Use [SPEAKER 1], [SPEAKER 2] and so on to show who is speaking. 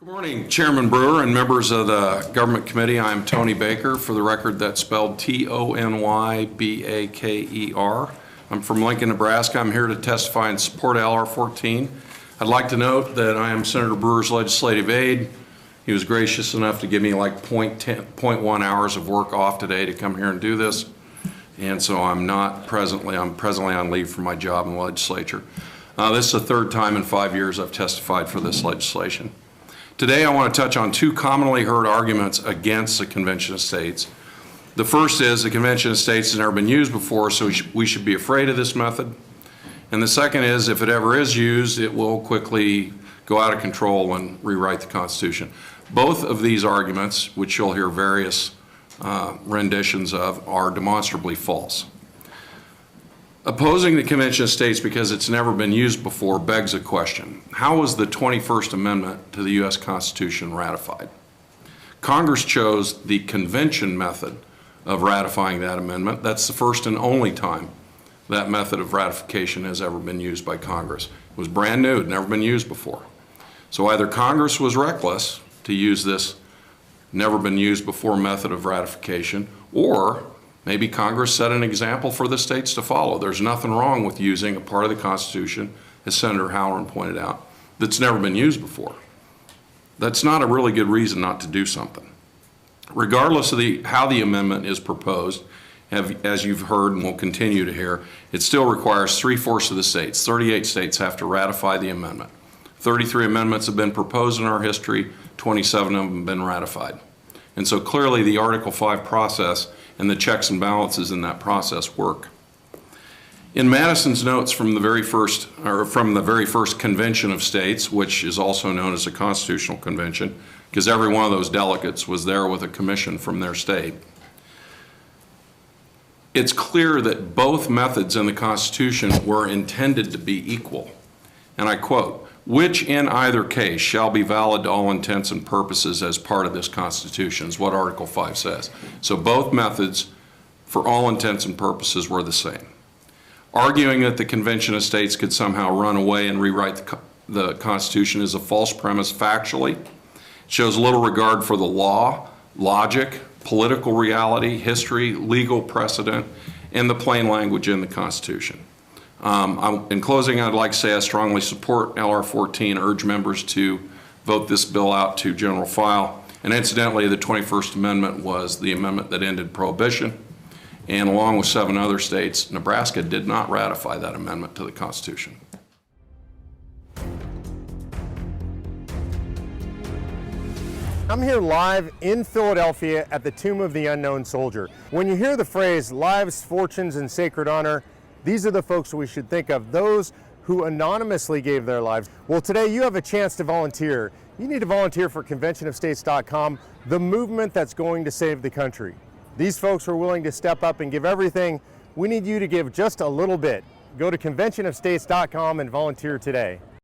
[SPEAKER 1] Good morning, Chairman Brewer and members of the Government Committee. I'm Tony Baker. For the record, that's spelled Tonybaker. I'm from Lincoln, Nebraska. I'm here to testify in support of LR 14. I'd like to note that I am Senator Brewer's legislative aide. He was gracious enough to give me like 0.1 hours of work off today to come here and do this. And so I'm presently on leave from my job in the legislature. This is the third time in 5 years I've testified for this legislation. Today I want to touch on two commonly heard arguments against the Convention of States. The first is the Convention of States has never been used before, so we should be afraid of this method. And the second is if it ever is used, it will quickly go out of control and rewrite the Constitution. Both of these arguments, which you'll hear various renditions of, are demonstrably false. Opposing the Convention of States because it's never been used before begs a question. How was the 21st Amendment to the U.S. Constitution ratified? Congress chose the convention method of ratifying that amendment. That's the first and only time that method of ratification has ever been used by Congress. It was brand new, it had never been used before. So either Congress was reckless to use this never been used before method of ratification, or maybe Congress set an example for the states to follow. There's nothing wrong with using a part of the Constitution, as Senator Halloran pointed out, that's never been used before. That's not a really good reason not to do something. Regardless of how the amendment is proposed, as you've heard and will continue to hear, it still requires 3/4 of the states. 38 states have to ratify the amendment. 33 amendments have been proposed in our history, 27 of them have been ratified. And so clearly the Article 5 process and the checks and balances in that process work. In Madison's notes from the very first Convention of States, which is also known as a Constitutional Convention, because every one of those delegates was there with a commission from their state, it's clear that both methods in the Constitution were intended to be equal. And I quote, "which in either case shall be valid to all intents and purposes as part of this Constitution," is what Article 5 says. So both methods, for all intents and purposes, were the same. Arguing that the Convention of States could somehow run away and rewrite the Constitution is a false premise factually. It shows little regard for the law, logic, political reality, history, legal precedent, and the plain language in the Constitution. In closing, I'd like to say I strongly support LR 14, urge members to vote this bill out to general file. And incidentally, the 21st Amendment was the amendment that ended prohibition. And along with 7 other states, Nebraska did not ratify that amendment to the Constitution.
[SPEAKER 2] I'm here live in Philadelphia at the Tomb of the Unknown Soldier. When you hear the phrase lives, fortunes, and sacred honor, these are the folks we should think of, those who anonymously gave their lives. Well, today you have a chance to volunteer. You need to volunteer for conventionofstates.com, the movement that's going to save the country. These folks were willing to step up and give everything. We need you to give just a little bit. Go to conventionofstates.com and volunteer today.